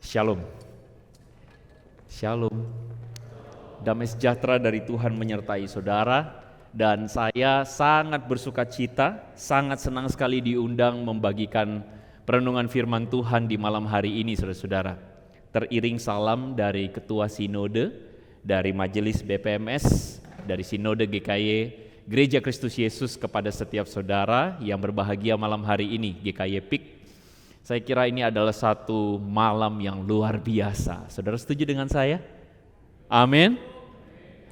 Shalom. Shalom. Damai sejahtera dari Tuhan menyertai saudara, dan saya sangat bersuka cita, sangat senang sekali diundang membagikan perenungan firman Tuhan di malam hari ini, saudara-saudara. Teriring salam dari Ketua Sinode, dari Majelis BPMS, dari Sinode GKY Gereja Kristus Yesus kepada setiap saudara yang berbahagia malam hari ini, GKY PIK. Saya kira ini adalah satu malam yang luar biasa. Saudara setuju dengan saya? Amin.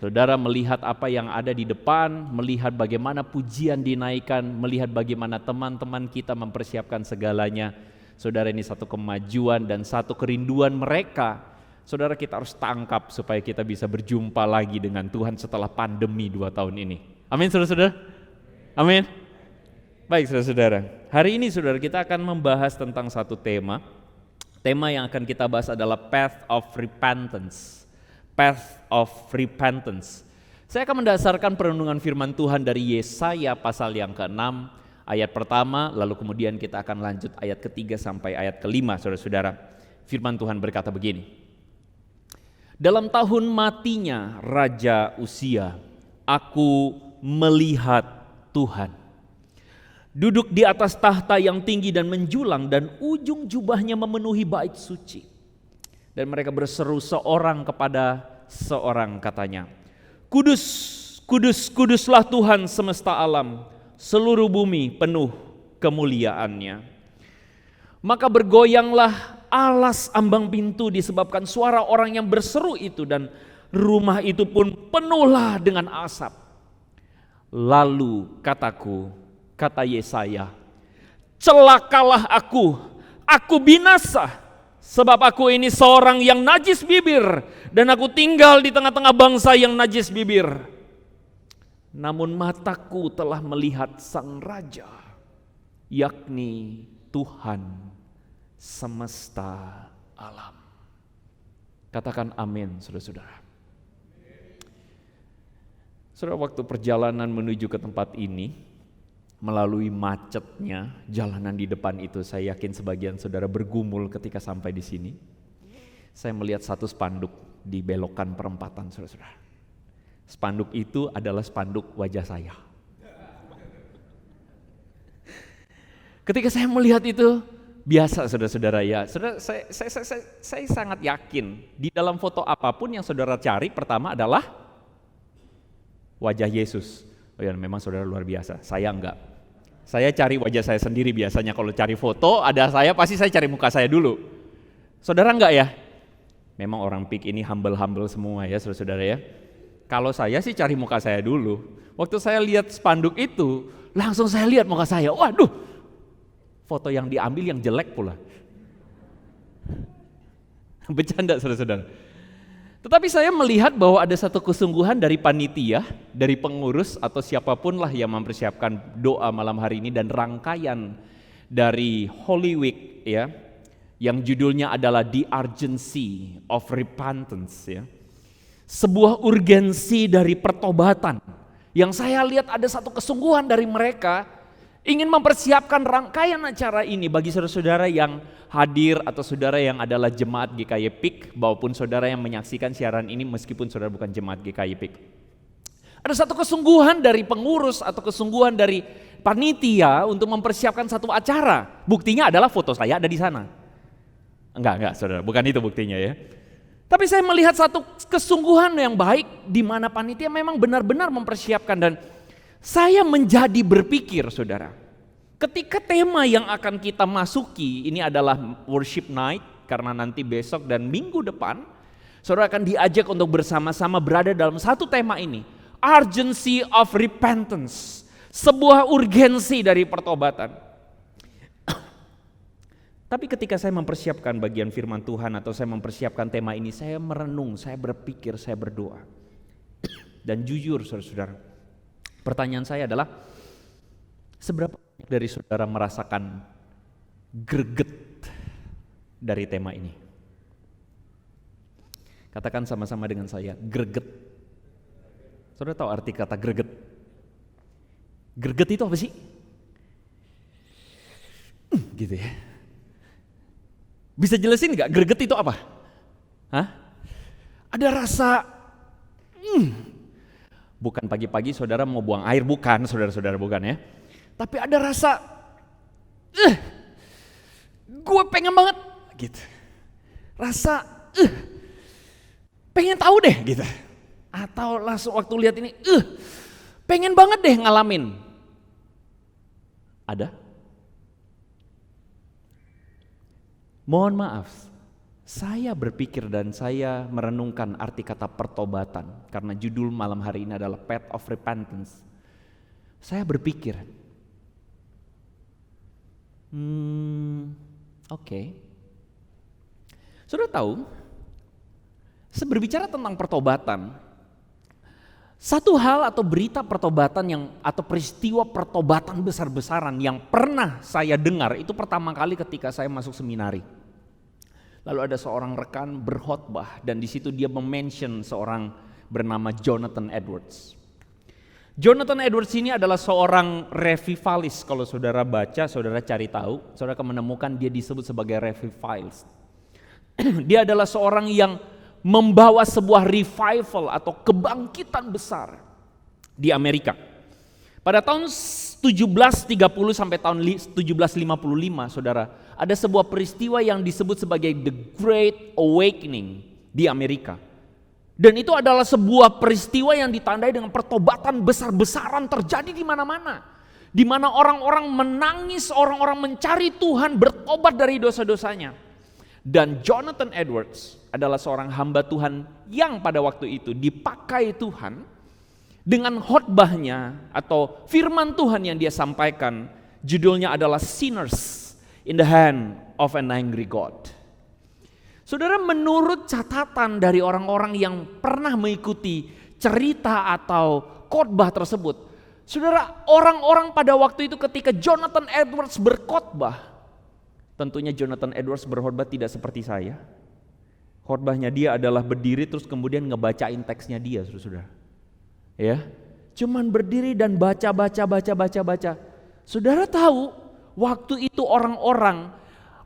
Saudara melihat apa yang ada di depan, melihat bagaimana pujian dinaikkan, melihat bagaimana teman-teman kita mempersiapkan segalanya. Saudara, ini satu kemajuan dan satu kerinduan mereka. Saudara, kita harus tangkap supaya kita bisa berjumpa lagi dengan Tuhan setelah pandemi 2 tahun ini. Amin, saudara-saudara? Amin. Baik, saudara-saudara. Hari ini, saudara, kita akan membahas tentang satu tema. Tema yang akan kita bahas adalah Path of Repentance. Path of Repentance. Saya akan mendasarkan perenungan firman Tuhan dari Yesaya pasal yang ke-6, ayat pertama, lalu kemudian kita akan lanjut ayat ke-3 sampai ayat ke-5, saudara-saudara. Firman Tuhan berkata begini. Dalam tahun matinya Raja Uzia, aku melihat Tuhan duduk di atas tahta yang tinggi dan menjulang, dan ujung jubahnya memenuhi bait suci. Dan mereka berseru seorang kepada seorang, katanya, Kudus, kudus, kuduslah Tuhan semesta alam, seluruh bumi penuh kemuliaannya. Maka bergoyanglah alas ambang pintu disebabkan suara orang yang berseru itu, dan rumah itu pun penuhlah dengan asap. Lalu kata Yesaya, celakalah aku binasa, sebab aku ini seorang yang najis bibir, dan aku tinggal di tengah-tengah bangsa yang najis bibir. Namun mataku telah melihat Sang Raja, yakni Tuhan semesta alam. Katakan amin, saudara-saudara. Saudara, waktu perjalanan menuju ke tempat ini, melalui macetnya jalanan di depan itu, saya yakin sebagian saudara bergumul ketika sampai di sini. Saya melihat satu spanduk di belokan perempatan, saudara-saudara. Spanduk itu adalah spanduk wajah saya. Ketika saya melihat itu, biasa saudara-saudara ya, saudara, saya sangat yakin di dalam foto apapun yang saudara cari, pertama adalah wajah Yesus. Oh ya, memang saudara luar biasa, saya enggak. Saya cari wajah saya sendiri biasanya. Kalau cari foto ada saya, pasti saya cari muka saya dulu. Saudara enggak ya? Memang orang PIK ini humble-humble semua ya, saudara-saudara ya. Kalau saya sih cari muka saya dulu. Waktu saya lihat spanduk itu, langsung saya lihat muka saya. Waduh, foto yang diambil yang jelek pula. Bercanda, saudara-saudara. Tetapi saya melihat bahwa ada satu kesungguhan dari panitia, dari pengurus atau siapapun lah yang mempersiapkan doa malam hari ini, dan rangkaian dari Holy Week ya, yang judulnya adalah The Urgency of Repentance ya. Sebuah urgensi dari pertobatan. Yang saya lihat ada satu kesungguhan dari mereka ingin mempersiapkan rangkaian acara ini bagi saudara-saudara yang hadir atau saudara yang adalah jemaat GKY PIK maupun saudara yang menyaksikan siaran ini meskipun saudara bukan jemaat GKY PIK. Ada satu kesungguhan dari pengurus atau kesungguhan dari panitia untuk mempersiapkan satu acara. Buktinya adalah foto saya ada di sana. Enggak saudara, bukan itu buktinya ya. Tapi saya melihat satu kesungguhan yang baik di mana panitia memang benar-benar mempersiapkan, dan saya menjadi berpikir, saudara, ketika tema yang akan kita masuki ini adalah worship night, karena nanti besok dan minggu depan, saudara akan diajak untuk bersama-sama berada dalam satu tema ini, urgency of repentance, sebuah urgensi dari pertobatan. Tapi ketika saya mempersiapkan bagian firman Tuhan atau saya mempersiapkan tema ini, saya merenung, saya berpikir, saya berdoa. Dan jujur, saudara-saudara, pertanyaan saya adalah, seberapa banyak dari saudara merasakan greget dari tema ini? Katakan sama-sama dengan saya, greget. Saudara tahu arti kata greget? Greget itu apa sih? Gitu ya. Bisa jelasin nggak greget itu apa? Hah? Ada rasa, bukan pagi-pagi saudara mau buang air, bukan saudara-saudara, bukan ya. Tapi ada rasa, gue pengen banget gitu. Rasa, pengen tahu deh gitu. Atau langsung waktu lihat ini, pengen banget deh ngalamin. Ada? Mohon maaf, saya berpikir dan saya merenungkan arti kata pertobatan karena judul malam hari ini adalah Path of Repentance. Saya berpikir, oke. Sudah tahu, berbicara tentang pertobatan, satu hal atau berita pertobatan atau peristiwa pertobatan besar-besaran yang pernah saya dengar itu pertama kali ketika saya masuk seminari. Lalu ada seorang rekan berkhotbah dan di situ dia memention seorang bernama Jonathan Edwards. Jonathan Edwards ini adalah seorang revivalis. Kalau saudara baca, saudara cari tahu, saudara akan menemukan dia disebut sebagai revivalis. Dia adalah seorang yang membawa sebuah revival atau kebangkitan besar di Amerika. Pada tahun 1730 sampai tahun 1755, saudara, ada sebuah peristiwa yang disebut sebagai The Great Awakening di Amerika. Dan itu adalah sebuah peristiwa yang ditandai dengan pertobatan besar-besaran terjadi di mana-mana. Di mana orang-orang menangis, orang-orang mencari Tuhan, bertobat dari dosa-dosanya. Dan Jonathan Edwards adalah seorang hamba Tuhan yang pada waktu itu dipakai Tuhan dengan khotbahnya atau firman Tuhan yang dia sampaikan. Judulnya adalah Sinners in the Hand of an Angry God. Saudara, menurut catatan dari orang-orang yang pernah mengikuti cerita atau khotbah tersebut, saudara, orang-orang pada waktu itu ketika Jonathan Edwards berkhotbah, tentunya Jonathan Edwards berkhotbah tidak seperti saya. Khotbahnya dia adalah berdiri terus kemudian ngebacain teksnya dia, saudara. Ya, cuman berdiri dan baca. Saudara tahu, waktu itu orang-orang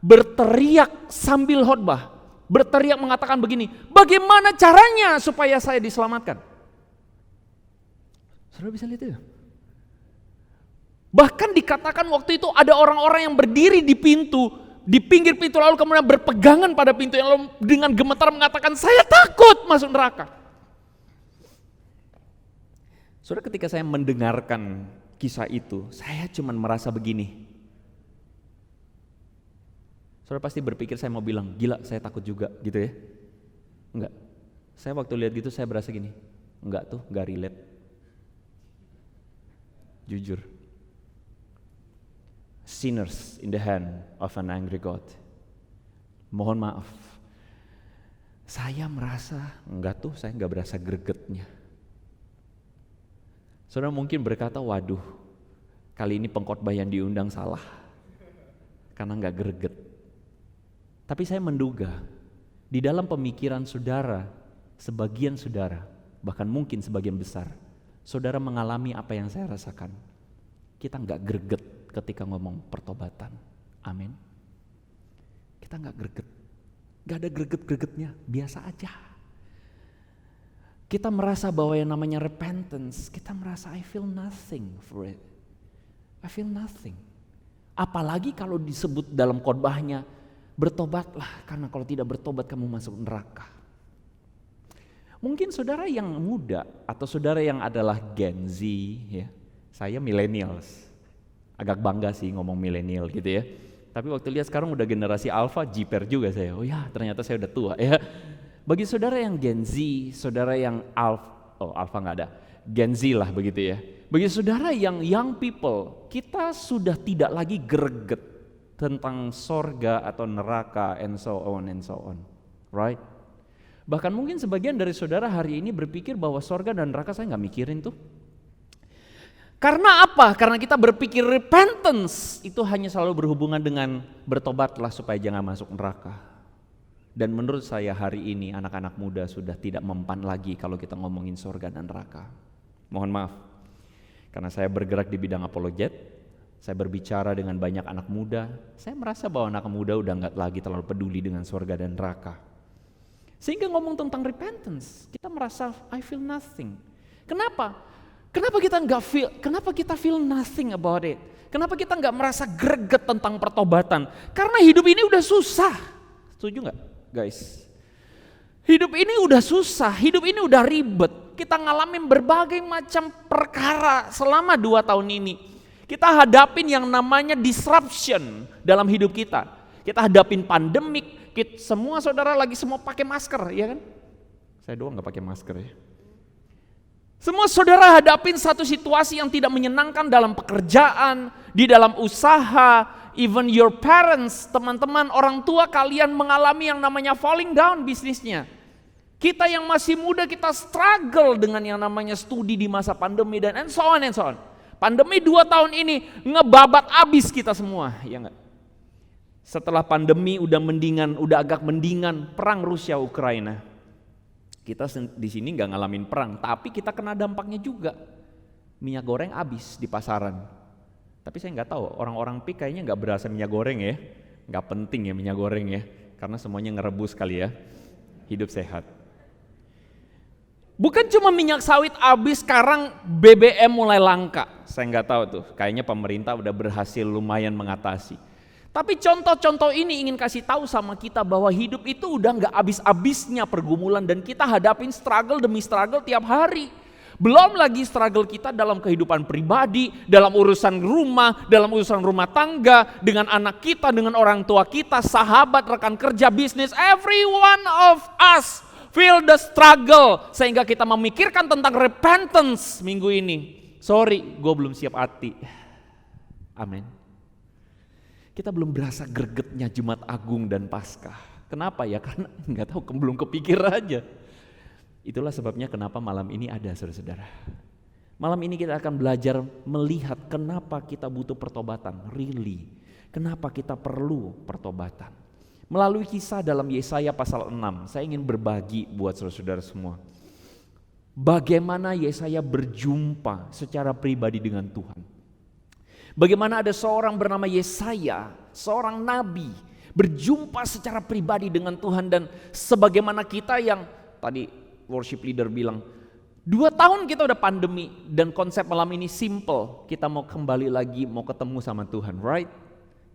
berteriak sambil khotbah, berteriak mengatakan begini, bagaimana caranya supaya saya diselamatkan? Saudara bisa lihat itu? Bahkan dikatakan waktu itu ada orang-orang yang berdiri di pinggir pintu lalu kemudian berpegangan pada pintu yang lalu dengan gemetar mengatakan, saya takut masuk neraka. Saudara, ketika saya mendengarkan kisah itu, saya cuma merasa begini. Saudara pasti berpikir saya mau bilang, gila saya takut juga gitu ya. Enggak, saya waktu lihat gitu saya berasa gini, enggak tuh, enggak relate. Jujur. Sinners in the hand of an angry God. Mohon maaf, saya merasa, enggak tuh, saya enggak berasa gregetnya. Saudara mungkin berkata, waduh, kali ini pengkhotbah yang diundang salah, karena enggak greget. Tapi saya menduga, di dalam pemikiran saudara, sebagian saudara, bahkan mungkin sebagian besar, saudara mengalami apa yang saya rasakan. Kita enggak greget ketika ngomong pertobatan. Amin. Kita enggak greget. Enggak ada greget-gregetnya, biasa aja. Kita merasa bahwa yang namanya repentance, kita merasa I feel nothing for it. I feel nothing. Apalagi kalau disebut dalam khotbahnya, bertobatlah karena kalau tidak bertobat kamu masuk neraka. Mungkin saudara yang muda atau saudara yang adalah Gen Z, ya. Saya millennials. Agak bangga sih ngomong milenial gitu ya. Tapi waktu lihat sekarang udah generasi alpha, jiper juga saya. Oh ya, ternyata saya udah tua ya. Bagi saudara yang Gen Z, saudara yang alpha nggak ada, Gen Z lah begitu ya. Bagi saudara yang young people, kita sudah tidak lagi greget tentang sorga atau neraka and so on, right? Bahkan mungkin sebagian dari saudara hari ini berpikir bahwa sorga dan neraka saya nggak mikirin tuh. Karena apa? Karena kita berpikir repentance itu hanya selalu berhubungan dengan bertobatlah supaya jangan masuk neraka. Dan menurut saya hari ini anak-anak muda sudah tidak mempan lagi kalau kita ngomongin surga dan neraka. Mohon maaf, karena saya bergerak di bidang apologet, Saya berbicara dengan banyak anak muda, saya merasa bahwa anak muda udah nggak lagi terlalu peduli dengan surga dan neraka. Sehingga ngomong tentang repentance, kita merasa I feel nothing. Kenapa? Kenapa kita feel nothing about it? Kenapa kita nggak merasa greget tentang pertobatan? Karena hidup ini udah susah. Setuju nggak, guys? Hidup ini udah susah, hidup ini udah ribet. Kita ngalamin berbagai macam perkara selama 2 tahun ini. Kita hadapin yang namanya disruption dalam hidup kita. Kita hadapin pandemik, semua saudara lagi semua pakai masker, ya kan? Saya doang nggak pakai masker ya. Semua saudara hadapin satu situasi yang tidak menyenangkan dalam pekerjaan, di dalam usaha, even your parents, teman-teman, orang tua kalian mengalami yang namanya falling down bisnisnya. Kita yang masih muda kita struggle dengan yang namanya studi di masa pandemi dan and so on. Pandemi 2 tahun ini ngebabat abis kita semua, ya enggak? Setelah pandemi udah agak mendingan perang Rusia Ukraina. Kita di sini nggak ngalamin perang, tapi kita kena dampaknya juga. Minyak goreng habis di pasaran. Tapi saya nggak tahu, orang-orang PIK kayaknya nggak berasa minyak goreng ya. Nggak penting ya minyak goreng ya, karena semuanya ngerebus kali ya. Hidup sehat. Bukan cuma minyak sawit habis, sekarang BBM mulai langka. Saya nggak tahu tuh, kayaknya pemerintah udah berhasil lumayan mengatasi. Tapi contoh-contoh ini ingin kasih tahu sama kita bahwa hidup itu udah nggak habis-habisnya pergumulan dan kita hadapin struggle demi struggle tiap hari. Belum lagi struggle kita dalam kehidupan pribadi, dalam urusan rumah, dalam urusan rumah tangga, dengan anak kita, dengan orang tua kita, sahabat, rekan kerja, bisnis, every one of us feel the struggle, sehingga kita memikirkan tentang repentance minggu ini. Sorry, gue belum siap hati. Amin. Kita belum berasa gregetnya Jumat Agung dan Paskah. Kenapa ya? Karena nggak tahu, belum kepikir aja. Itulah sebabnya kenapa malam ini ada, saudara-saudara. Malam ini kita akan belajar melihat kenapa kita butuh pertobatan, really. Kenapa kita perlu pertobatan. Melalui kisah dalam Yesaya pasal 6, saya ingin berbagi buat saudara-saudara semua. Bagaimana Yesaya berjumpa secara pribadi dengan Tuhan. Bagaimana ada seorang bernama Yesaya, seorang nabi, berjumpa secara pribadi dengan Tuhan. Dan sebagaimana kita yang tadi worship leader bilang, 2 tahun kita udah pandemi dan konsep malam ini simple. Kita mau kembali lagi, mau ketemu sama Tuhan, right?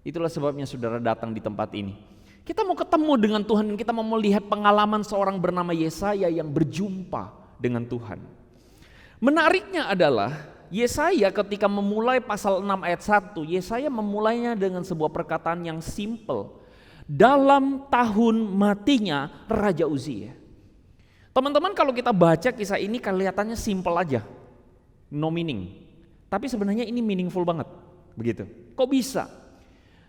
Itulah sebabnya saudara datang di tempat ini. Kita mau ketemu dengan Tuhan dan kita mau melihat pengalaman seorang bernama Yesaya yang berjumpa dengan Tuhan. Menariknya adalah Yesaya ketika memulai pasal 6 ayat 1, Yesaya memulainya dengan sebuah perkataan yang simple. Dalam tahun matinya Raja Uzia. Teman-teman, kalau kita baca kisah ini kelihatannya simple aja, no meaning. Tapi sebenarnya ini meaningful banget, begitu. Kok bisa?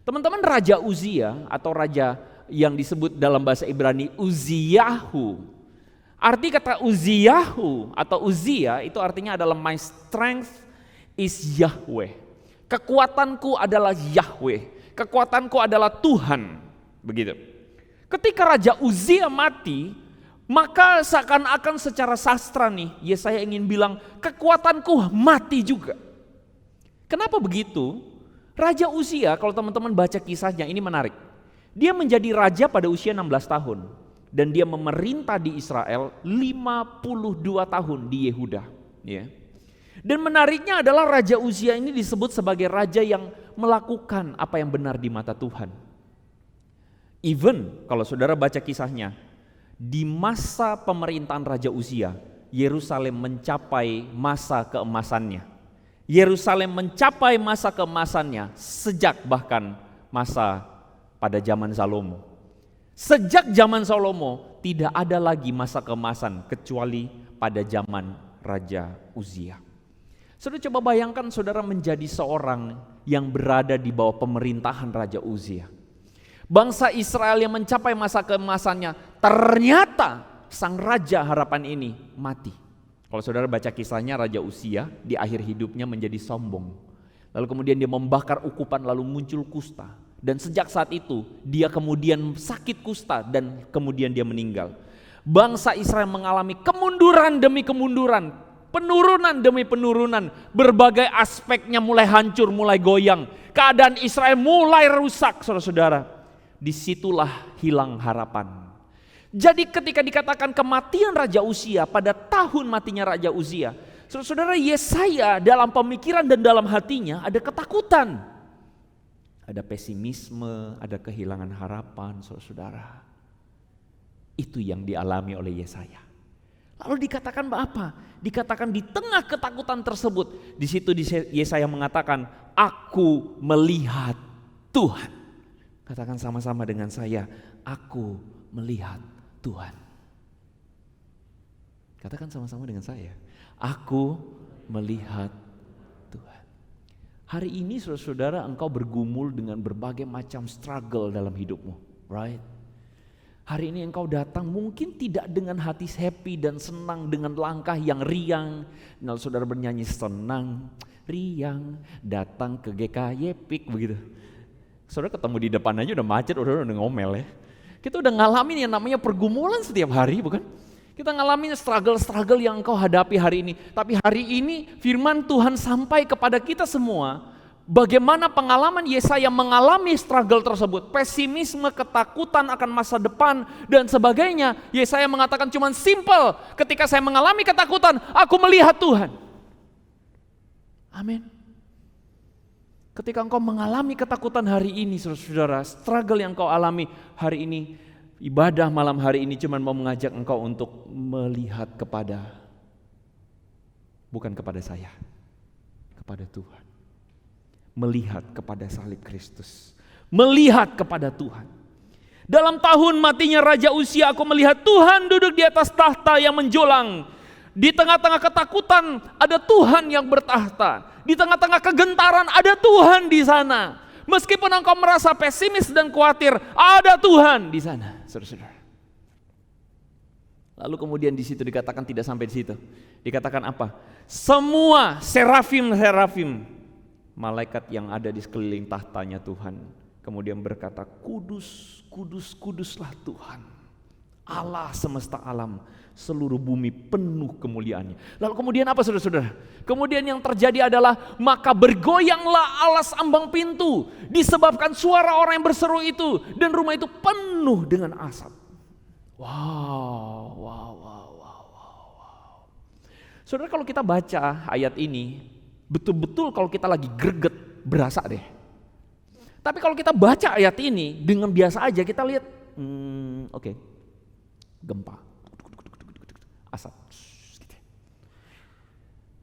Teman-teman, Raja Uzia atau raja yang disebut dalam bahasa Ibrani Uziyahu. Arti kata Uziyahu atau Uzia itu artinya adalah my strength is Yahweh. Kekuatanku adalah Yahweh. Kekuatanku adalah Tuhan. Begitu. Ketika Raja Uzia mati, maka seakan-akan secara sastra nih, Yesaya ingin bilang kekuatanku mati juga. Kenapa begitu? Raja Uzia, kalau teman-teman baca kisahnya, ini menarik. Dia menjadi raja pada usia 16 tahun. Dan dia memerintah di Israel 52 tahun di Yehuda. Ya. Dan menariknya adalah Raja Uzia ini disebut sebagai raja yang melakukan apa yang benar di mata Tuhan. Even kalau saudara baca kisahnya, di masa pemerintahan Raja Uzia, Yerusalem mencapai masa keemasannya. Yerusalem mencapai masa keemasannya sejak bahkan masa pada zaman Salomo. Sejak zaman Salomo tidak ada lagi masa keemasan kecuali pada zaman Raja Uzia. Saudara coba bayangkan saudara menjadi seorang yang berada di bawah pemerintahan Raja Uzia. Bangsa Israel yang mencapai masa keemasannya, ternyata sang raja harapan ini mati. Kalau saudara baca kisahnya, Raja Uzia di akhir hidupnya menjadi sombong. Lalu kemudian dia membakar ukupan, lalu muncul kusta. Dan sejak saat itu dia kemudian sakit kusta dan kemudian dia meninggal. Bangsa Israel mengalami kemunduran demi kemunduran. Penurunan demi penurunan, berbagai aspeknya mulai hancur, mulai goyang. Keadaan Israel mulai rusak, saudara-saudara. Disitulah hilang harapan. Jadi ketika dikatakan kematian Raja Uzia pada tahun matinya Raja Uzia, saudara-saudara, Yesaya dalam pemikiran dan dalam hatinya ada ketakutan. Ada pesimisme, ada kehilangan harapan, saudara-saudara. Itu yang dialami oleh Yesaya. Lalu dikatakan apa? Dikatakan di tengah ketakutan tersebut, di situ Yesaya mengatakan, aku melihat Tuhan. Katakan sama-sama dengan saya, aku melihat Tuhan. Katakan sama-sama dengan saya, aku melihat Tuhan. Hari ini saudara-saudara, engkau bergumul dengan berbagai macam struggle dalam hidupmu, right? Hari ini engkau datang mungkin tidak dengan hati happy dan senang, dengan langkah yang riang. Kalau saudara bernyanyi senang, riang, datang ke GKY Pik begitu. Saudara ketemu di depan aja udah macet, udah ngomel ya. Kita udah ngalamin yang namanya pergumulan setiap hari, bukan? Kita ngalamin struggle yang engkau hadapi hari ini. Tapi hari ini firman Tuhan sampai kepada kita semua. Bagaimana pengalaman Yesaya mengalami struggle tersebut, pesimisme, ketakutan akan masa depan dan sebagainya. Yesaya mengatakan cuman simple, ketika saya mengalami ketakutan, aku melihat Tuhan. Amin. Ketika engkau mengalami ketakutan hari ini, saudara-saudara, struggle yang engkau alami hari ini, ibadah malam hari ini cuman mau mengajak engkau untuk melihat bukan kepada saya, kepada Tuhan. Melihat kepada salib Kristus, melihat kepada Tuhan. Dalam tahun matinya Raja Uzia, aku melihat Tuhan duduk di atas tahta yang menjulang. Di tengah-tengah ketakutan ada Tuhan yang bertahta. Di tengah-tengah kegentaran ada Tuhan di sana. Meskipun engkau merasa pesimis dan khawatir, ada Tuhan di sana, saudara-saudara. Lalu kemudian di situ dikatakan tidak sampai di situ. Dikatakan apa? Semua serafim malaikat yang ada di sekeliling tahtanya Tuhan kemudian berkata, kudus, kudus, kuduslah Tuhan, Allah semesta alam, seluruh bumi penuh kemuliaannya. Lalu kemudian apa saudara-saudara? Kemudian yang terjadi adalah maka bergoyanglah alas ambang pintu disebabkan suara orang yang berseru itu, dan rumah itu penuh dengan asap. Wow. Saudara, kalau kita baca ayat ini, betul-betul kalau kita lagi greget, berasa deh. Tapi kalau kita baca ayat ini dengan biasa aja, kita lihat, oke. Gempa, asap.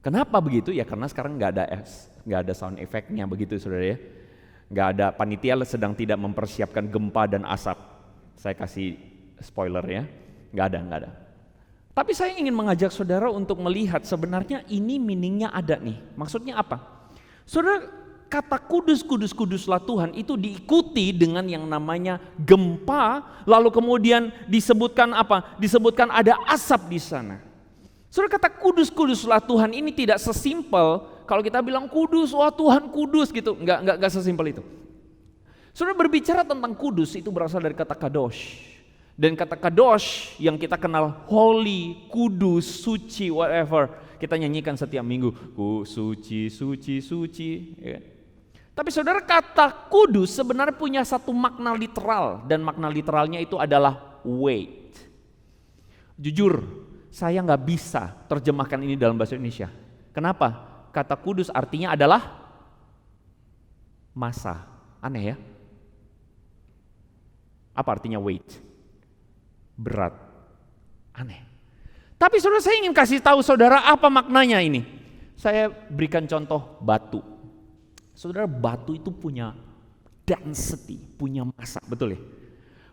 Kenapa begitu? Ya karena sekarang nggak ada sound effect-nya begitu, saudara ya. Nggak ada, panitia sedang tidak mempersiapkan gempa dan asap. Saya kasih spoiler ya, nggak ada. Tapi saya ingin mengajak saudara untuk melihat sebenarnya ini meaningnya ada nih. Maksudnya apa? Saudara, kata kudus, kudus, kuduslah Tuhan itu diikuti dengan yang namanya gempa, lalu kemudian disebutkan apa? Disebutkan ada asap di sana. Saudara, kata kudus, kuduslah Tuhan ini tidak sesimpel kalau kita bilang kudus, wah Tuhan kudus gitu. Enggak sesimpel itu. Saudara, berbicara tentang kudus itu berasal dari kata kadosh. Dan kata kadosh yang kita kenal holy, kudus, suci, whatever. Kita nyanyikan setiap minggu, suci, suci, suci. Ya. Tapi saudara, kata kudus sebenarnya punya satu makna literal. Dan makna literalnya itu adalah weight. Jujur, saya gak bisa terjemahkan ini dalam bahasa Indonesia. Kenapa? Kata kudus artinya adalah massa. Aneh ya? Apa artinya weight? Berat, aneh. Tapi saudara, saya ingin kasih tahu saudara apa maknanya ini. Saya berikan contoh batu. Saudara, batu itu punya density, punya massa, betul ya?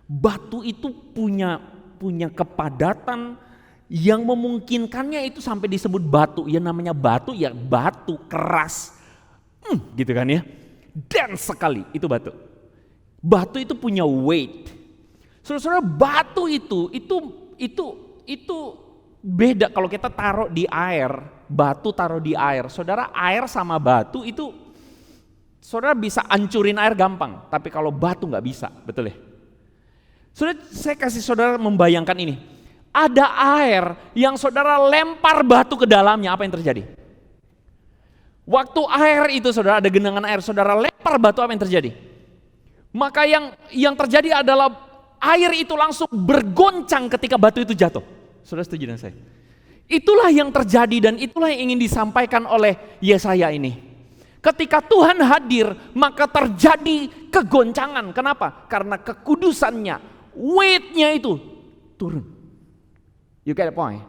Batu itu punya kepadatan yang memungkinkannya itu sampai disebut batu. Ya namanya batu, ya batu keras, gitu kan ya? Dense sekali itu batu. Batu itu punya weight. Saudara, batu itu beda kalau kita taruh di air, batu taruh di air. Saudara, air sama batu itu saudara bisa hancurin air gampang, tapi kalau batu nggak bisa, betul ya? Saudara, saya kasih saudara membayangkan ini. ada air yang saudara lempar batu ke dalamnya, apa yang terjadi? Waktu air itu saudara, ada genangan air, saudara lempar batu, apa yang terjadi? Maka yang terjadi adalah air itu langsung bergoncang ketika batu itu jatuh. Saudara setuju dengan saya? Itulah yang terjadi dan itulah yang ingin disampaikan oleh Yesaya ini. Ketika Tuhan hadir, maka terjadi kegoncangan. Kenapa? Karena kekudusannya, weight-nya itu turun. You get the point?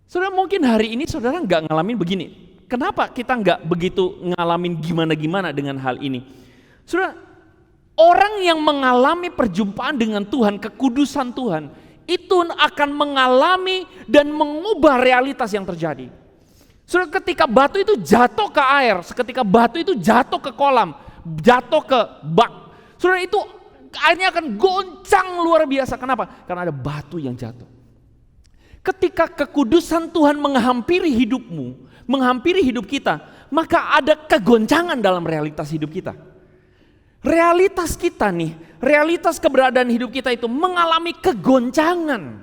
Saudara, mungkin hari ini saudara nggak ngalamin begini. Kenapa kita nggak begitu ngalamin gimana-gimana dengan hal ini? Saudara, orang yang mengalami perjumpaan dengan Tuhan, kekudusan Tuhan, itu akan mengalami dan mengubah realitas yang terjadi. Saudara, ketika batu itu jatuh ke air, ketika batu itu jatuh ke kolam, jatuh ke bak, saudara, itu airnya akan goncang luar biasa. Kenapa? Karena ada batu yang jatuh. Ketika kekudusan Tuhan menghampiri hidupmu, menghampiri hidup kita, maka ada kegoncangan dalam realitas hidup kita. Realitas kita nih, realitas keberadaan hidup kita itu mengalami kegoncangan.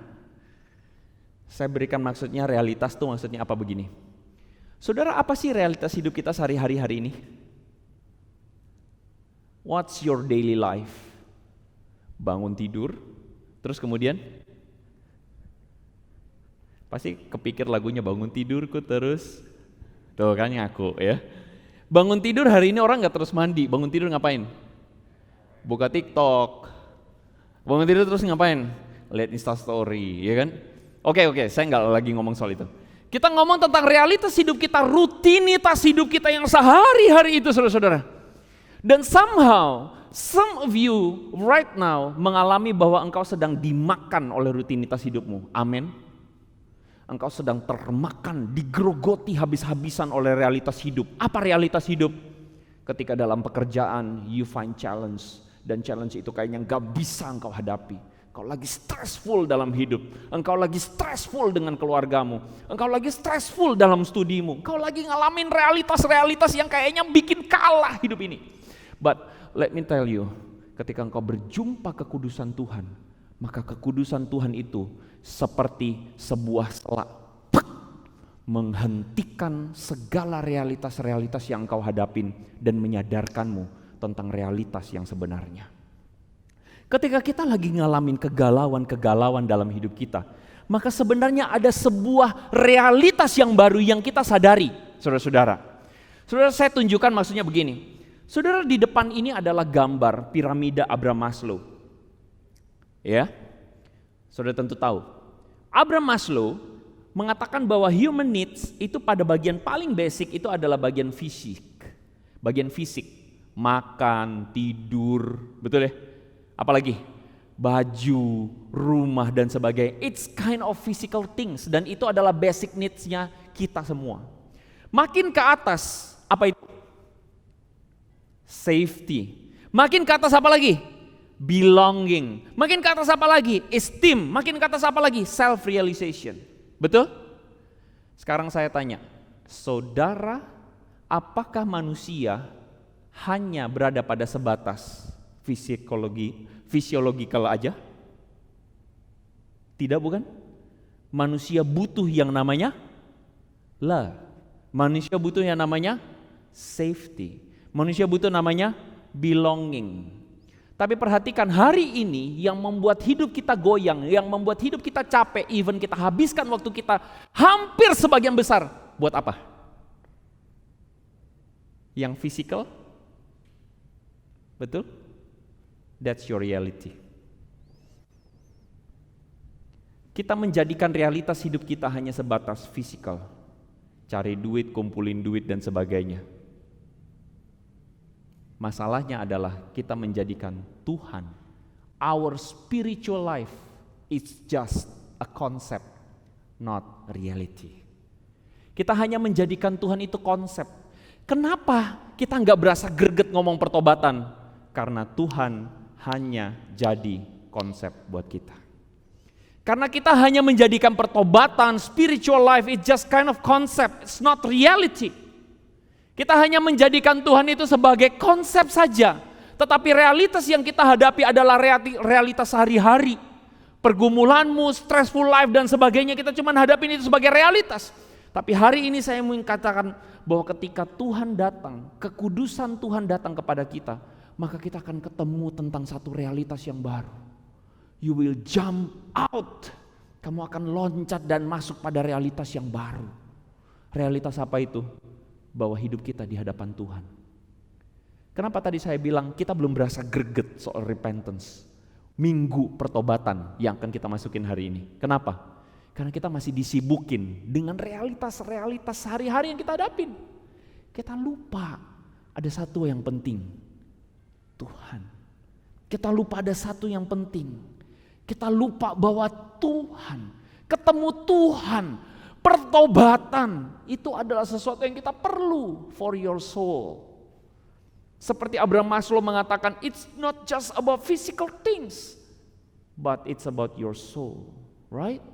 Saya berikan maksudnya realitas itu maksudnya apa begini. Saudara, apa sih realitas hidup kita sehari-hari hari ini? What's your daily life? Bangun tidur, terus kemudian pasti kepikir lagunya bangun tidurku terus. Tuh kan ngaku ya. Bangun tidur hari ini orang gak terus mandi. Bangun tidur ngapain? Buka TikTok. Bangun tidur terus ngapain? Lihat Instastory, ya kan? Oke, saya gak lagi ngomong soal itu. Kita ngomong tentang realitas hidup kita, rutinitas hidup kita yang sehari-hari itu, saudara-saudara. Dan somehow, some of you right now mengalami bahwa engkau sedang dimakan oleh rutinitas hidupmu. Amin. Engkau sedang termakan, digerogoti habis-habisan oleh realitas hidup. Apa realitas hidup? Ketika dalam pekerjaan you find challenge, dan challenge itu kayaknya gak bisa engkau hadapi. Engkau lagi stressful dalam hidup, engkau lagi stressful dengan keluargamu, engkau lagi stressful dalam studimu, engkau lagi ngalamin realitas-realitas yang kayaknya bikin kalah hidup ini. But let me tell you, ketika engkau berjumpa kekudusan Tuhan, maka kekudusan Tuhan itu seperti sebuah selak menghentikan segala realitas-realitas yang engkau hadapin dan menyadarkanmu tentang realitas yang sebenarnya. Ketika kita lagi ngalamin kegalauan-kegalauan dalam hidup kita, maka sebenarnya ada sebuah realitas yang baru yang kita sadari, saudara-saudara. Saudara, saya tunjukkan maksudnya begini. Saudara, di depan ini adalah gambar piramida Abraham Maslow. Ya. Saudara tentu tahu, Abraham Maslow mengatakan bahwa human needs itu pada bagian paling basic itu adalah bagian fisik. Bagian fisik, makan, tidur, betul ya? Apalagi? Baju, rumah dan sebagainya. It's kind of physical things dan itu adalah basic needs-nya kita semua. Makin ke atas, apa itu? Safety. Makin ke atas apa lagi? Belonging. Makin ke atas apa lagi? Esteem. Makin ke atas apa lagi? Self-realization. Betul? Sekarang saya tanya, saudara, apakah manusia hanya berada pada sebatas fisiologikal aja? Tidak, bukan? Manusia butuh yang namanya love. Manusia butuh yang namanya safety. Manusia butuh namanya belonging. Tapi perhatikan, hari ini yang membuat hidup kita goyang, yang membuat hidup kita capek, even kita habiskan waktu kita hampir sebagian besar, buat apa? Yang physical? Betul? That's your reality. Kita menjadikan realitas hidup kita hanya sebatas physical. Cari duit, kumpulin duit dan sebagainya. Masalahnya adalah kita menjadikan Tuhan, our spiritual life, it's just a concept, not reality. Kita hanya menjadikan Tuhan itu konsep. Kenapa kita nggak berasa greget ngomong pertobatan? Karena Tuhan hanya jadi konsep buat kita. Karena kita hanya menjadikan pertobatan, spiritual life, it's just kind of concept, it's not reality. Kita hanya menjadikan Tuhan itu sebagai konsep saja. Tetapi realitas yang kita hadapi adalah realitas sehari-hari. pergumulanmu, stressful life dan sebagainya, kita cuma hadapin itu sebagai realitas. Tapi hari ini saya ingin katakan bahwa ketika Tuhan datang, kekudusan Tuhan datang kepada kita, maka kita akan ketemu tentang satu realitas yang baru. You will jump out. Kamu akan loncat dan masuk pada realitas yang baru. Realitas apa itu? Bahwa hidup kita di hadapan Tuhan. Kenapa tadi saya bilang kita belum berasa greget soal repentance? Minggu pertobatan yang akan kita masukin hari ini. Kenapa? Karena kita masih disibukin dengan realitas-realitas sehari-hari yang kita hadapin. Kita lupa ada satu yang penting, Tuhan. Kita lupa ada satu yang penting. Kita lupa bahwa Tuhan, ketemu Tuhan, pertobatan itu adalah sesuatu yang kita perlu for your soul. Seperti Abraham Maslow mengatakan, it's not just about physical things, but it's about your soul, right?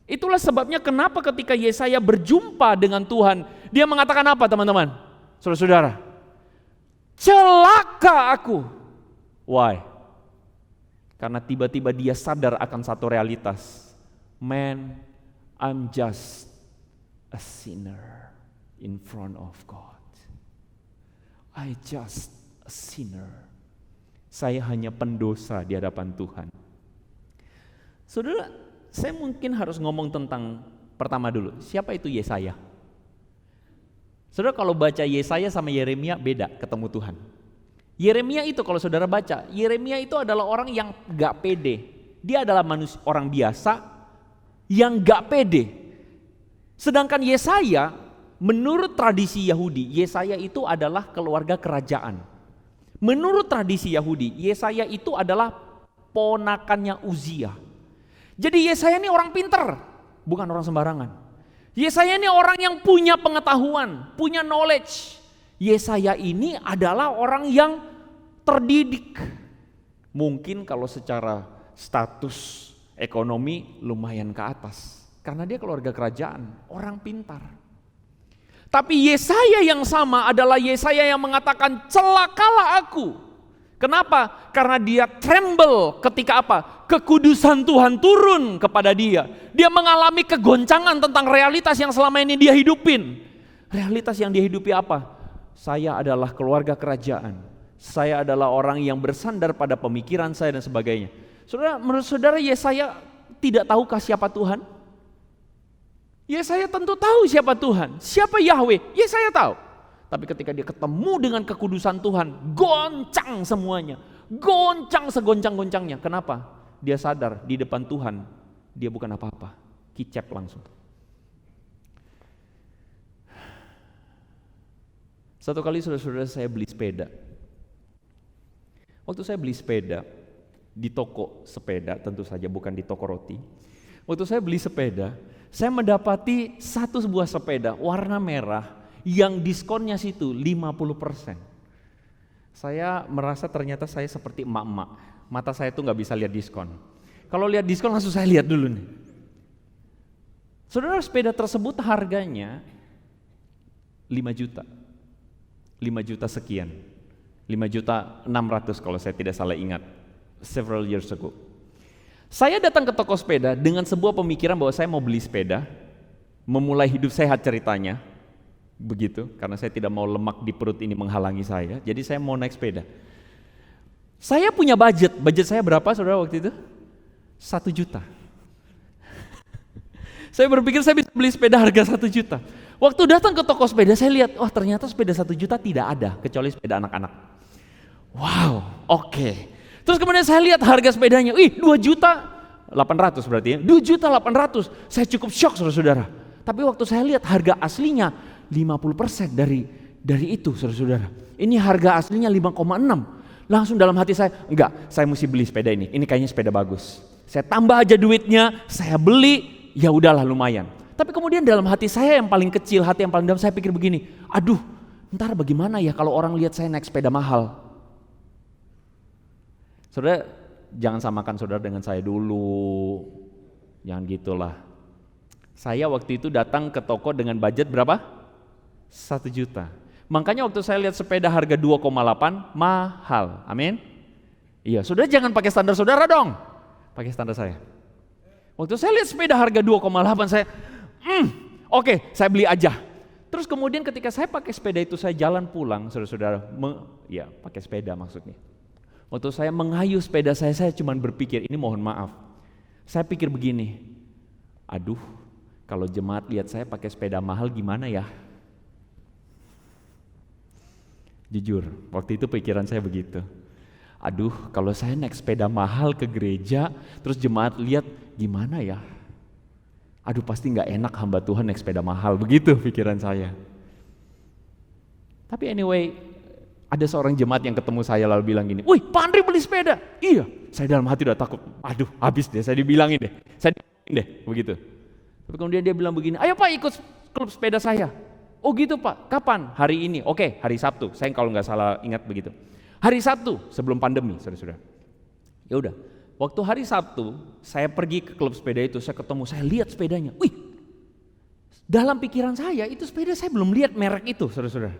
Itulah sebabnya kenapa ketika Yesaya berjumpa dengan Tuhan, dia mengatakan apa teman-teman? Saudara-saudara, celaka aku. Why? Karena tiba-tiba dia sadar akan satu realitas. Man, I'm just a sinner in front of God. I just a sinner. Saya hanya pendosa di hadapan Tuhan. Saudara, saya mungkin harus ngomong tentang pertama dulu. Siapa itu Yesaya? Saudara kalau baca Yesaya sama Yeremia beda ketemu Tuhan. Yeremia itu kalau saudara baca, Yeremia itu adalah orang yang gak pede. Dia adalah manusia, orang biasa yang gak pede. Sedangkan Yesaya, menurut tradisi Yahudi, Yesaya itu adalah keluarga kerajaan. Menurut tradisi Yahudi, Yesaya itu adalah ponakannya Uzia. Jadi Yesaya ini orang pinter, bukan orang sembarangan. Yesaya ini orang yang punya pengetahuan, punya knowledge. Yesaya ini adalah orang yang terdidik. Mungkin kalau secara status ekonomi lumayan ke atas. Karena dia keluarga kerajaan, orang pintar. Tapi Yesaya yang sama adalah Yesaya yang mengatakan celakalah aku. Kenapa? Karena dia tremble ketika apa? Kekudusan Tuhan turun kepada dia. Dia mengalami kegoncangan tentang realitas yang selama ini dia hidupin. Realitas yang dia hidupi apa? Saya adalah keluarga kerajaan. Saya adalah orang yang bersandar pada pemikiran saya dan sebagainya. Saudara, menurut saudara Yesaya tidak tahukah siapa Tuhan? Yesaya tentu tahu siapa Tuhan. Siapa Yahweh? Yesaya tahu. Tapi ketika dia ketemu dengan kekudusan Tuhan, goncang semuanya. Goncang segoncang-goncangnya. Kenapa? Dia sadar di depan Tuhan dia bukan apa-apa. Kicep langsung. Satu kali saudara-saudara saya beli sepeda. Waktu saya beli sepeda di toko sepeda, tentu saja bukan di toko roti. Waktu saya beli sepeda, saya mendapati satu sebuah sepeda warna merah yang diskonnya situ 50%. Saya merasa ternyata saya seperti emak-emak. Mata saya tuh gak bisa lihat diskon. Kalau lihat diskon langsung saya lihat dulu nih. Saudara, sepeda tersebut harganya 5 juta. 5 juta sekian, 5.600.000 kalau saya tidak salah ingat, several years ago. Saya datang ke toko sepeda dengan sebuah pemikiran bahwa saya mau beli sepeda, memulai hidup sehat ceritanya, begitu, karena saya tidak mau lemak di perut ini menghalangi saya, jadi saya mau naik sepeda. Saya punya budget saya berapa saudara waktu itu? 1 juta. Saya berpikir saya bisa beli sepeda harga 1 juta. Waktu datang ke toko sepeda saya lihat, wah ternyata sepeda 1 juta tidak ada kecuali sepeda anak-anak. Wow, oke. Terus kemudian saya lihat harga sepedanya, 2.800.000 berarti ya, 2.800.000. Saya cukup shock saudara-saudara. Tapi waktu saya lihat harga aslinya 50% dari itu saudara-saudara. Ini harga aslinya 5,6. Langsung dalam hati saya, enggak, saya mesti beli sepeda ini kayaknya sepeda bagus. Saya tambah aja duitnya, saya beli, ya udahlah lumayan. Tapi kemudian dalam hati saya yang paling kecil, hati yang paling dalam, saya pikir begini, aduh, ntar bagaimana ya kalau orang lihat saya naik sepeda mahal? Saudara, jangan samakan saudara dengan saya dulu, jangan gitulah. Saya waktu itu datang ke toko dengan budget berapa? 1 juta. Makanya waktu saya lihat sepeda harga 2,8 mahal, amin? Iya, saudara jangan pakai standar saudara dong. Pakai standar saya. Waktu saya lihat sepeda harga 2,8 saya, oke, saya beli aja. Terus kemudian ketika saya pakai sepeda itu saya jalan pulang, saudara-saudara, pakai sepeda maksudnya. Waktu saya mengayuh sepeda saya cuma berpikir, ini mohon maaf. Saya pikir begini, aduh, kalau jemaat lihat saya pakai sepeda mahal gimana ya? Jujur, waktu itu pikiran saya begitu. Aduh, kalau saya naik sepeda mahal ke gereja, terus jemaat lihat gimana ya? Aduh, pasti gak enak hamba Tuhan naik sepeda mahal, begitu pikiran saya. Tapi anyway, ada seorang jemaat yang ketemu saya lalu bilang gini, "Wih, Pak Andri beli sepeda." Iya, saya dalam hati udah takut. Aduh, habis deh, saya dibilangin deh, begitu. Tapi kemudian dia bilang begini, "Ayo Pak, ikut klub sepeda saya." "Oh gitu Pak, kapan?" "Hari ini." "Oke, hari Sabtu." Saya kalau nggak salah ingat begitu. Hari Sabtu sebelum pandemi, saudara-saudara. Ya udah, waktu hari Sabtu saya pergi ke klub sepeda itu, saya ketemu, saya lihat sepedanya. Wih, dalam pikiran saya itu sepeda saya belum lihat merek itu, saudara-saudara.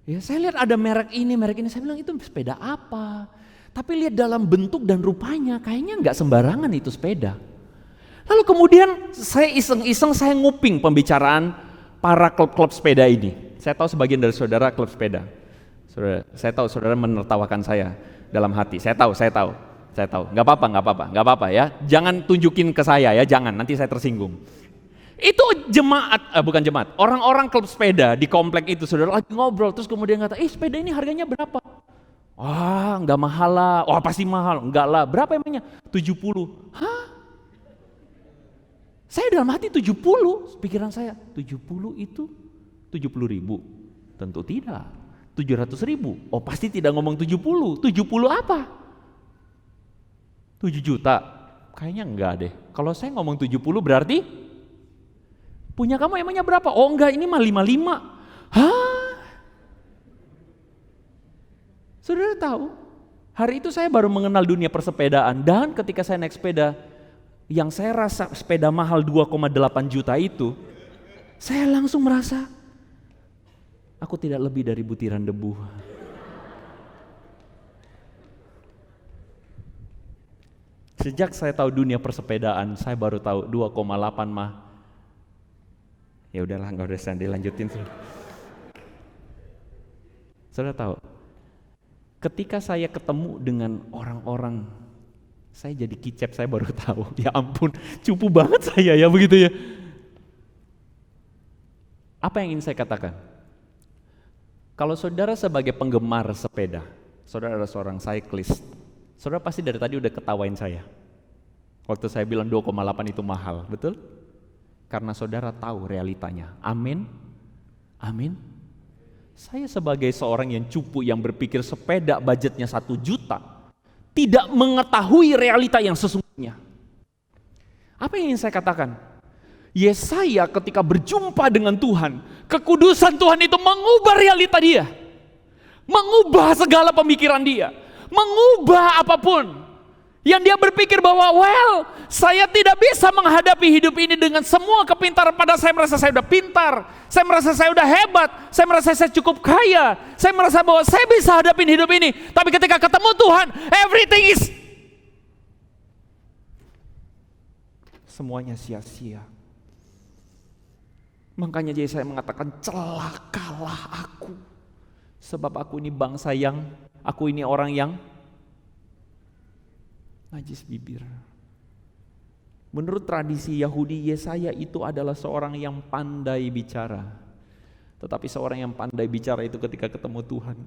Ya, saya lihat ada merek ini, saya bilang itu sepeda apa? Tapi lihat dalam bentuk dan rupanya, kayaknya nggak sembarangan itu sepeda. Lalu kemudian saya iseng-iseng saya nguping pembicaraan para klub-klub sepeda ini. Saya tahu sebagian dari saudara klub sepeda. Saya tahu saudara menertawakan saya dalam hati. Saya tahu. Nggak apa-apa ya. Jangan tunjukin ke saya ya, jangan. Nanti saya tersinggung. Itu bukan jemaat. Orang-orang klub sepeda di komplek itu saudara lagi ngobrol terus kemudian kata, sepeda ini harganya berapa? Wah, nggak mahal lah. Wah, pasti mahal. Enggak lah. Berapa emangnya? 70. Hah? Saya dalam hati 70. Pikiran saya 70 itu 70.000. Tentu tidak. 700.000. Oh, pasti tidak ngomong 70. 70 apa? 7 juta. Kayaknya enggak deh. Kalau saya ngomong 70 berarti punya kamu emangnya berapa? Oh enggak, ini mah 55. Hah? Saudara tahu, hari itu saya baru mengenal dunia persepedaan dan ketika saya naik sepeda yang saya rasa sepeda mahal 2,8 juta itu, saya langsung merasa aku tidak lebih dari butiran debu. Sejak saya tahu dunia persepedaan, saya baru tahu 2,8 mah. Ya udahlah, enggak usah dilanjutin. Saudara tahu, ketika saya ketemu dengan orang-orang, saya jadi kicep, saya baru tahu. Ya ampun, cupu banget saya ya begitu ya. Apa yang ingin saya katakan? Kalau saudara sebagai penggemar sepeda, saudara adalah seorang cyclist, saudara pasti dari tadi udah ketawain saya. Waktu saya bilang 2,8 itu mahal, betul? Karena saudara tahu realitanya. Amin? Amin? Saya sebagai seorang yang cupu yang berpikir sepeda budgetnya 1 juta, tidak mengetahui realita yang sesungguhnya. Apa yang ingin saya katakan? Yesaya ketika berjumpa dengan Tuhan, kekudusan Tuhan itu mengubah realita dia, mengubah segala pemikiran dia, mengubah apapun yang dia berpikir bahwa saya tidak bisa menghadapi hidup ini dengan semua kepintaran. Padahal saya merasa saya udah pintar, saya merasa saya udah hebat, saya merasa saya cukup kaya, saya merasa bahwa saya bisa hadapin hidup ini. Tapi ketika ketemu Tuhan, everything is semuanya sia-sia. Makanya jadi saya mengatakan celakalah aku, sebab aku ini bangsa yang, aku ini orang yang najis bibir. Menurut tradisi Yahudi, Yesaya itu adalah seorang yang pandai bicara. Tetapi seorang yang pandai bicara itu ketika ketemu Tuhan,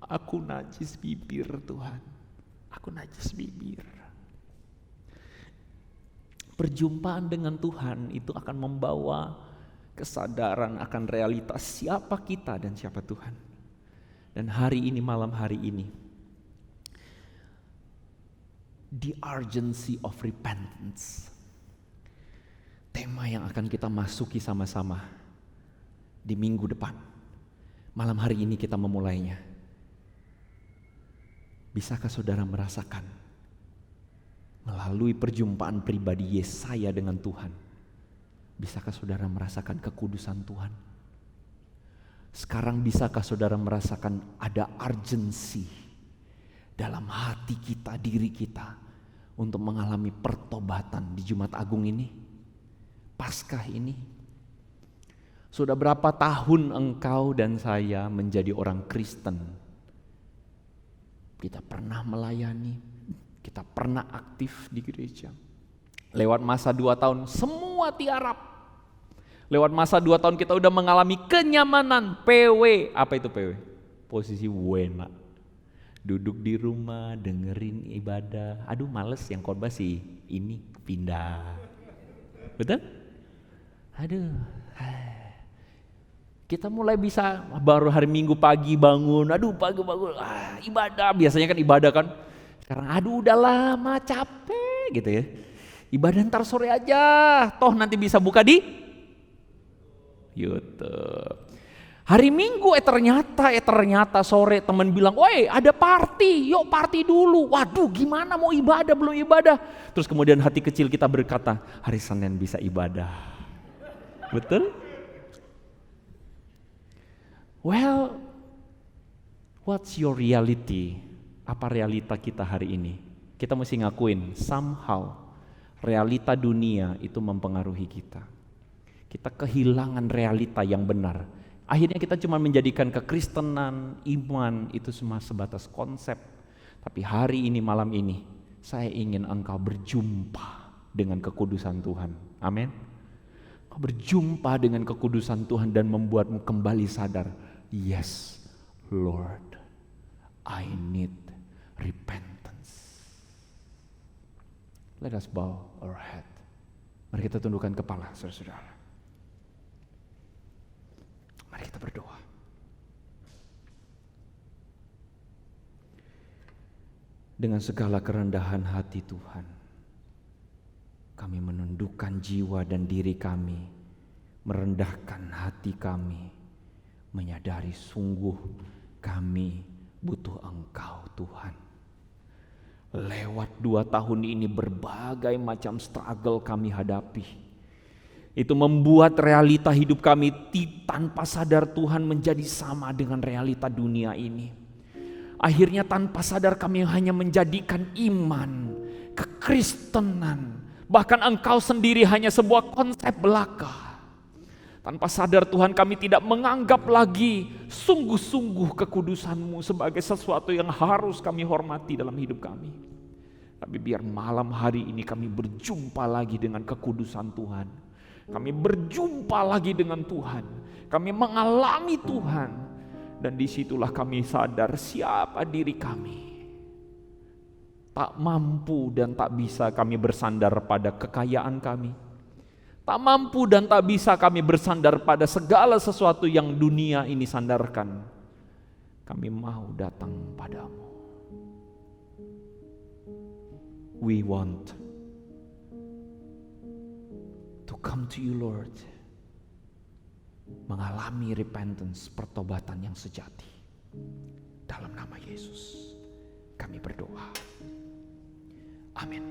aku najis bibir Tuhan, aku najis bibir. Perjumpaan dengan Tuhan itu akan membawa kesadaran akan realitas siapa kita dan siapa Tuhan. Dan hari ini, malam hari ini, the urgency of repentance, tema yang akan kita masuki sama-sama di minggu depan. Malam hari ini kita memulainya. Bisakah saudara merasakan melalui perjumpaan pribadi Yesaya dengan Tuhan, bisakah saudara merasakan kekudusan Tuhan? Sekarang bisakah saudara merasakan ada urgensi dalam hati kita, diri kita, untuk mengalami pertobatan di Jumat Agung ini, Paskah ini. Sudah berapa tahun engkau dan saya menjadi orang Kristen? Kita pernah melayani, kita pernah aktif di gereja. Lewat masa 2 tahun semua tiarap. Lewat masa 2 tahun kita udah mengalami kenyamanan PW. Apa itu PW? Posisi wena. Duduk di rumah, dengerin ibadah. Aduh males, yang khotbah sih ini pindah. Betul? Aduh. Kita mulai bisa baru hari Minggu pagi bangun. Aduh pagi bangun, ibadah. Biasanya kan ibadah kan. Sekarang aduh udah lama capek gitu ya. Ibadah ntar sore aja. Toh nanti bisa buka di YouTube. Hari Minggu ternyata sore teman bilang, "Woi, ada party, yuk party dulu." Waduh, gimana mau ibadah belum ibadah? Terus kemudian hati kecil kita berkata, hari Senin bisa ibadah. Betul? Well, what's your reality? Apa realita kita hari ini? Kita mesti ngakuin, somehow realita dunia itu mempengaruhi kita. Kita kehilangan realita yang benar. Akhirnya kita cuma menjadikan kekristenan, iman itu semua sebatas konsep. Tapi hari ini, malam ini, saya ingin engkau berjumpa dengan kekudusan Tuhan. Amin. Kau berjumpa dengan kekudusan Tuhan dan membuatmu kembali sadar, yes Lord, I need repentance. Let us bow our head. Mari kita tundukkan kepala, saudara-saudara. Mari kita berdoa. Dengan segala kerendahan hati Tuhan, kami menundukkan jiwa dan diri kami, merendahkan hati kami, menyadari sungguh kami butuh Engkau Tuhan. Lewat 2 tahun ini berbagai macam struggle kami hadapi. Itu membuat realita hidup kami tanpa sadar Tuhan menjadi sama dengan realita dunia ini. Akhirnya tanpa sadar kami hanya menjadikan iman, kekristenan, bahkan Engkau sendiri hanya sebuah konsep belaka. Tanpa sadar Tuhan kami tidak menganggap lagi sungguh-sungguh kekudusan-Mu sebagai sesuatu yang harus kami hormati dalam hidup kami. Tapi biar malam hari ini kami berjumpa lagi dengan kekudusan Tuhan. Kami berjumpa lagi dengan Tuhan. Kami mengalami Tuhan. Dan disitulah kami sadar siapa diri kami. Tak mampu dan tak bisa kami bersandar pada kekayaan kami. Tak mampu dan tak bisa kami bersandar pada segala sesuatu yang dunia ini sandarkan. Kami mau datang padamu. We want to come to you, Lord. Mengalami repentance, pertobatan yang sejati. Dalam nama Yesus kami berdoa. Amin.